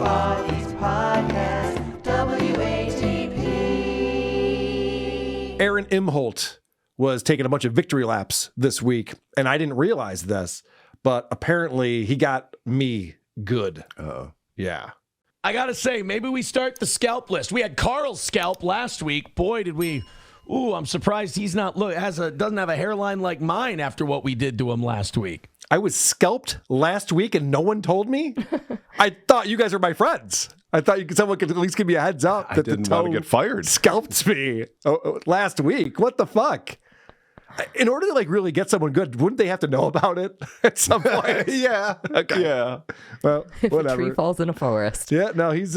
Podcast, WATP. Aaron Imholte was taking a bunch of victory laps this week, and I didn't realize this, but apparently he got me good. Uh-oh. Yeah. I got to say, maybe we start the scalp list. We had Carl's scalp last week. Boy, did we... Ooh, I'm surprised he's not doesn't have a hairline like mine after what we did to him last week. I was scalped last week and no one told me? I thought you guys were my friends. I thought someone could at least give me a heads up that I didn't want to get fired. Scalped me last week. What the fuck? In order to really get someone good, wouldn't they have to know about it at some point? Yeah. Okay. Yeah. Well, If whatever. a tree falls in a forest. Yeah, no, he's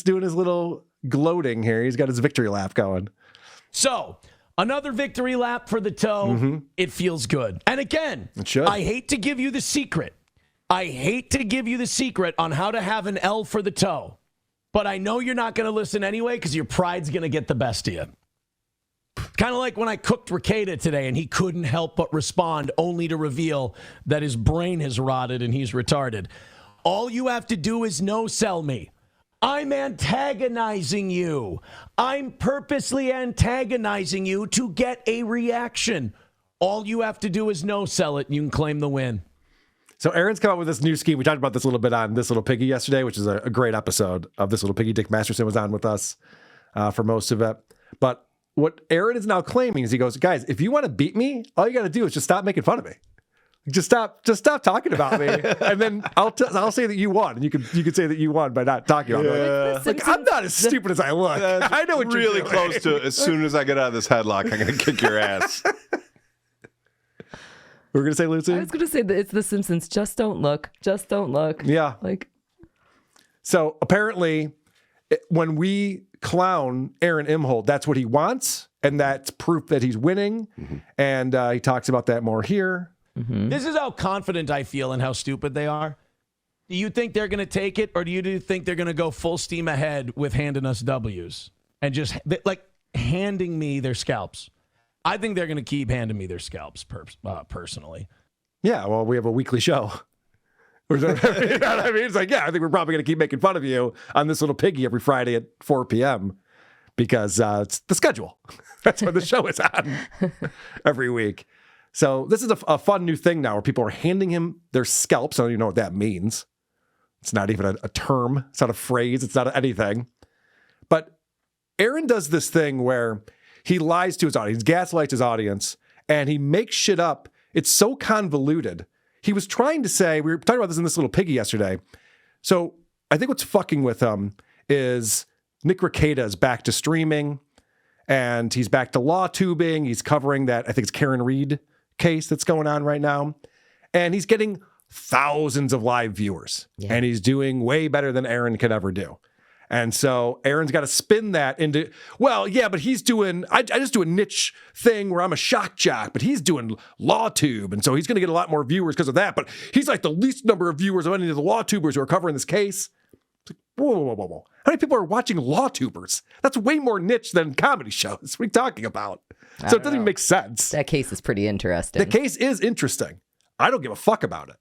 doing his little gloating here. He's got his victory lap going. So, another victory lap for the toe. Mm-hmm. It feels good. And again, It should. I hate to give you the secret. on how to have an L for the toe. But I know you're not going to listen anyway because your pride's going to get the best of you. Kind of like when I cooked Rekieta today and he couldn't help but respond only to reveal that his brain has rotted and he's retarded. All you have to do is no-sell me. I'm antagonizing you. I'm purposely antagonizing you to get a reaction. All you have to do is no-sell it and you can claim the win. So Aaron's come up with this new scheme. We talked about this a little bit on This Little Piggy yesterday, which is a great episode of This Little Piggy. Dick Masterson was on with us for most of it. But what Aaron is now claiming is he goes, guys, if you want to beat me, all you got to do is just stop making fun of me. Just stop talking about me, and then I'll say that you won, and you can say that you won by not talking about me. Like I'm not as stupid as I look. I know what really you're doing. close to. As soon as I get out of this headlock, I'm gonna kick your ass. We're gonna say, Lucy. I was going to say that it's The Simpsons. Just don't look. Just don't look. Yeah. So apparently, when we clown Aaron Imholte, that's what he wants, and that's proof that he's winning. Mm-hmm. And he talks about that more here. Mm-hmm. This is how confident I feel and how stupid they are. Do you think they're going to take it, or do you think they're going to go full steam ahead with handing us W's and just handing me their scalps? I think they're going to keep handing me their scalps personally. Yeah, well, we have a weekly show. You know what I mean? It's like, yeah, I think we're probably going to keep making fun of you on This Little Piggy every Friday at 4 p.m. because it's the schedule. That's when the show is on every week. So this is a fun new thing now where people are handing him their scalps. I don't even know what that means. It's not even a term. It's not a phrase. It's not anything. But Aaron does this thing where he lies to his audience, gaslights his audience, and he makes shit up. It's so convoluted. He was trying to say, we were talking about this in This Little Piggy yesterday. So I think what's fucking with him is Nick Rekieta is back to streaming, and he's back to law tubing. He's covering that, I think it's Karen Reed case that's going on right now. And he's getting thousands of live viewers. Yeah. And he's doing way better than Aaron could ever do. And so Aaron's got to spin that into, well, yeah, but he's doing, I just do a niche thing where I'm a shock jock, but he's doing law tube. And so he's going to get a lot more viewers because of that. But he's like the least number of viewers of any of the law tubers who are covering this case. It's like, whoa. How many people are watching law tubers? That's way more niche than comedy shows. What are you talking about? So it doesn't even make sense. That case is pretty interesting. The case is interesting. I don't give a fuck about it.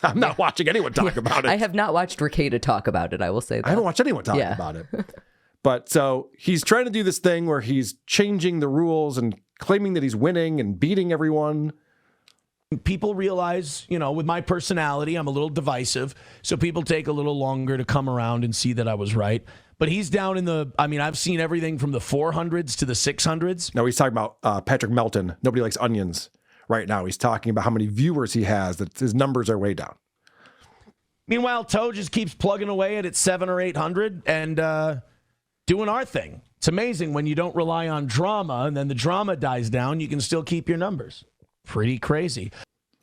I'm not watching anyone talk about it. I have not watched Rekieta talk about it, I will say that. I haven't watched anyone talk about it. But so he's trying to do this thing where he's changing the rules and claiming that he's winning and beating everyone. People realize, with my personality, I'm a little divisive. So people take a little longer to come around and see that I was right. But he's down in I've seen everything from the 400s to the 600s. No, he's talking about Patrick Melton. Nobody likes onions right now. He's talking about how many viewers he has, that his numbers are way down. Meanwhile, Toe just keeps plugging away at 700 or 800 and doing our thing. It's amazing when you don't rely on drama and then the drama dies down, you can still keep your numbers. Pretty crazy.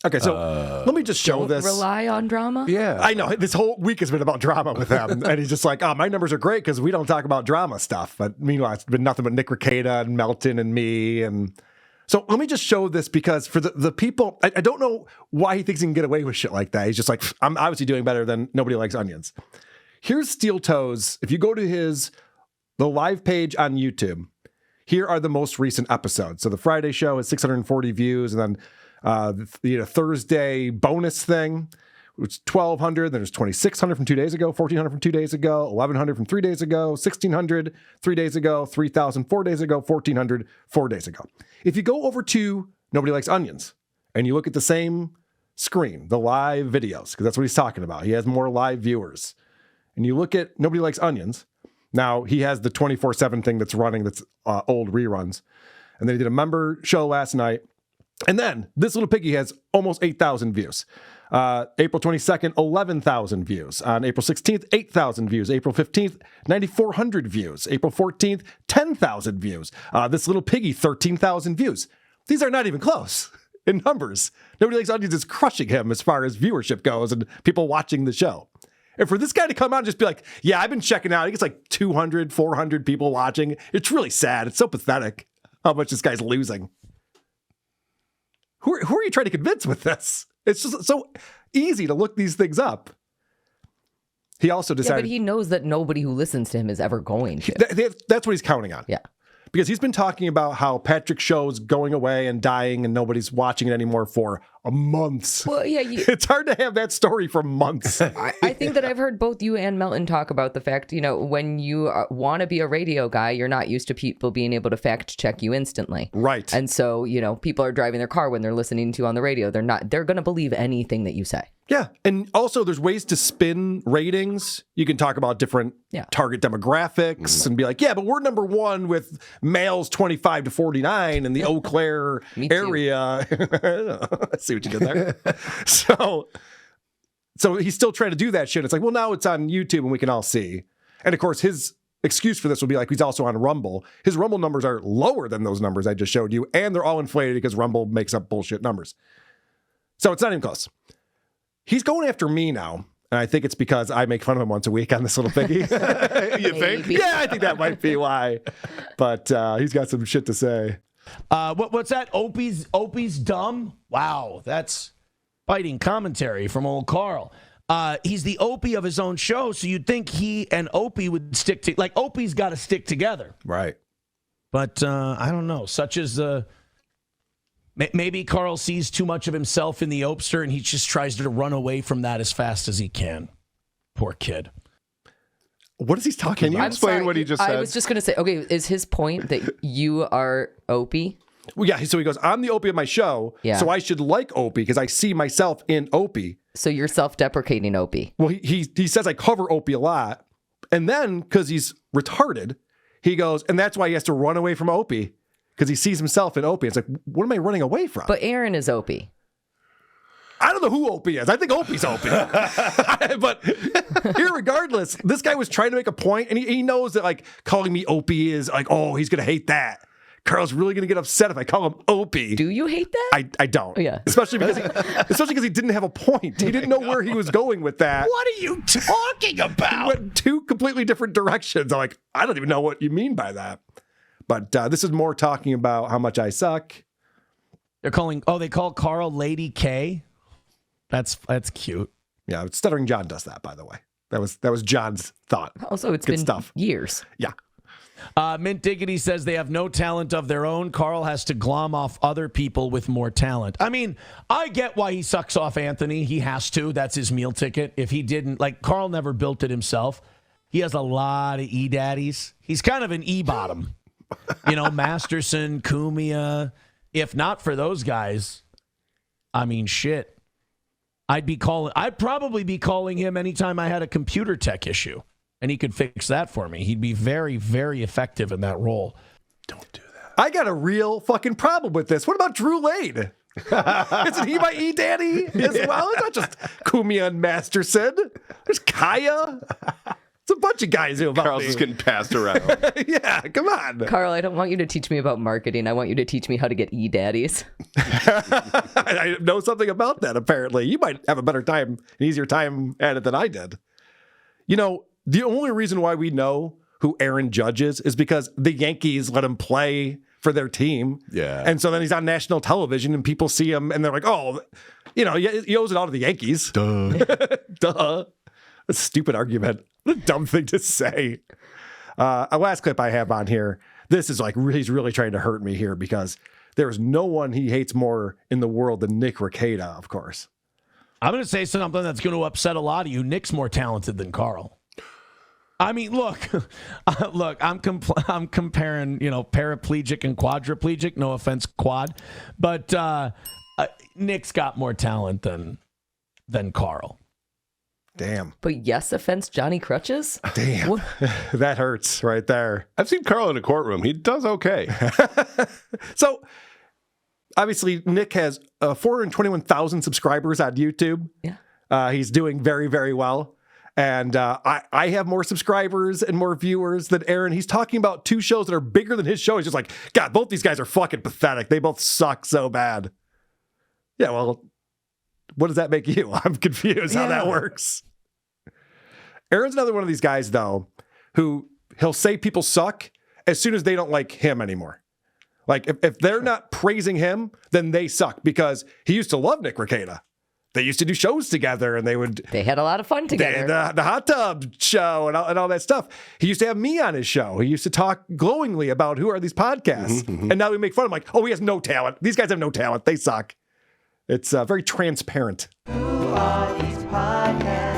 Okay, so let me just show Don't this. Rely on drama? Yeah. I know. This whole week has been about drama with him. And he's just like, my numbers are great because we don't talk about drama stuff. But meanwhile, it's been nothing but Nick Rekieta and Melton and me. And so let me just show this because for the people, I don't know why he thinks he can get away with shit like that. He's just like, I'm obviously doing better than Nobody Likes Onions. Here's Steel Toes. If you go to the live page on YouTube, here are the most recent episodes. So the Friday show has 640 views, and then the Thursday bonus thing It's 1,200. Then there's 2,600 from 2 days ago, 1,400 from 2 days ago, 1,100 from 3 days ago, 1,600 3 days ago, 3,000 4 days ago, 1,400 4 days ago. If you go over to Nobody Likes Onions and you look at the same screen, the live videos, because that's what he's talking about. He has more live viewers. And you look at Nobody Likes Onions. Now, he has the 24/7 thing that's running that's old reruns. And then he did a member show last night. And then this little piggy has almost 8,000 views. April 22nd, 11,000 views. On April 16th, 8,000 views. April 15th, 9,400 views. April 14th, 10,000 views. This little piggy, 13,000 views. These are not even close in numbers. Nobody Likes Onions is crushing him as far as viewership goes and people watching the show. And for this guy to come out and just be like, yeah, I've been checking out. He gets like 200, 400 people watching. It's really sad. It's so pathetic how much this guy's losing. Who are you trying to convince with this? It's just so easy to look these things up. He also decided... Yeah, but he knows that nobody who listens to him is ever going to. That's what he's counting on. Yeah. Because he's been talking about how Patrick's show's going away and dying and nobody's watching it anymore for months. Well, yeah. It's hard to have that story for months. I think that I've heard both you and Melton talk about the fact, when you want to be a radio guy, you're not used to people being able to fact check you instantly. Right. And so, people are driving their car when they're listening to you on the radio. They're going to believe anything that you say. Yeah. And also there's ways to spin ratings. You can talk about different target demographics and be like, yeah, but we're number one with males 25 to 49 in the Eau Claire area. I see what you did there. So he's still trying to do that shit. It's like, well, now it's on YouTube and we can all see. And of course, his excuse for this would be like, he's also on Rumble. His Rumble numbers are lower than those numbers I just showed you. And they're all inflated because Rumble makes up bullshit numbers. So it's not even close. He's going after me now. And I think it's because I make fun of him once a week on this little piggy. You think? Yeah, I think that might be why. But he's got some shit to say. What's that? Opie's dumb? Wow, that's biting commentary from old Carl. He's the Opie of his own show, so you'd think he and Opie would stick to... Like, Opie's got to stick together. Right. But I don't know. Such as the... Maybe Carl sees too much of himself in the Opster and he just tries to run away from that as fast as he can. Poor kid. What is he talking about? Can you explain what he just said? I was just going to say, okay, is his point that you are Opie? Well, yeah, so he goes, I'm the Opie of my show, so I should like Opie because I see myself in Opie. So you're self-deprecating Opie. Well, he says I cover Opie a lot. And then, because he's retarded, he goes, and that's why he has to run away from Opie. Because he sees himself in Opie. It's like, what am I running away from? But Aaron is Opie. I don't know who Opie is. I think Opie's Opie. But irregardless, this guy was trying to make a point, and he knows that, like, calling me Opie is like, oh, he's going to hate that. Carl's really going to get upset if I call him Opie. Do you hate that? I don't. Oh, yeah. Especially because he didn't have a point. He didn't know where he was going with that. What are you talking about? He went two completely different directions. I'm like, I don't even know what you mean by that. But this is more talking about how much I suck. They call Carl Lady K. That's cute. Yeah, Stuttering John does that, by the way. That was John's thought. Also, it's Good been stuff. years. Yeah. Mint Diggity says they have no talent of their own. Carl has to glom off other people with more talent. I mean, I get why he sucks off Anthony. He has to. That's his meal ticket. If he didn't, like, Carl never built it himself. He has a lot of E-daddies. He's kind of an E-bottom. Masterson, Cumia. If not for those guys, I mean, shit. I'd probably be calling him anytime I had a computer tech issue, and he could fix that for me. He'd be very, very effective in that role. Don't do that. I got a real fucking problem with this. What about Drew Lane? Isn't he my E-daddy as well? It's not just Cumia and Masterson. There's Kaya. It's a bunch of guys who Carl's just getting passed around. Yeah, come on. Carl, I don't want you to teach me about marketing. I want you to teach me how to get E-daddies. I know something about that, apparently. You might have a better time, an easier time at it than I did. The only reason why we know who Aaron Judge is because the Yankees let him play for their team. Yeah. And so then he's on national television and people see him and they're like, oh, he owes it all to the Yankees. Duh. Duh. A stupid argument. What a dumb thing to say. A last clip I have on here. This is like, he's really trying to hurt me here because there is no one he hates more in the world than Nick Rekieta, of course. I'm going to say something that's going to upset a lot of you. Nick's more talented than Carl. I mean, look, I'm comparing, paraplegic and quadriplegic. No offense, quad, but Nick's got more talent than Carl. Damn. But yes, offense, Johnny Crutches? Damn. What? That hurts right there. I've seen Carl in a courtroom. He does okay. So, obviously, Nick has 421,000 subscribers on YouTube. Yeah. He's doing very, very well. And I have more subscribers and more viewers than Aaron. He's talking about two shows that are bigger than his show. He's just like, God, both these guys are fucking pathetic. They both suck so bad. Yeah, well, what does that make you? I'm confused how that works. Aaron's another one of these guys, though, who he'll say people suck as soon as they don't like him anymore. Like, if they're not praising him, then they suck, because he used to love Nick Rekieta. They used to do shows together, and they had a lot of fun together. The hot tub show and all that stuff. He used to have me on his show. He used to talk glowingly about who are these podcasts. And now we make fun of him like, oh, he has no talent. These guys have no talent. They suck. It's very transparent. Who are these podcasts?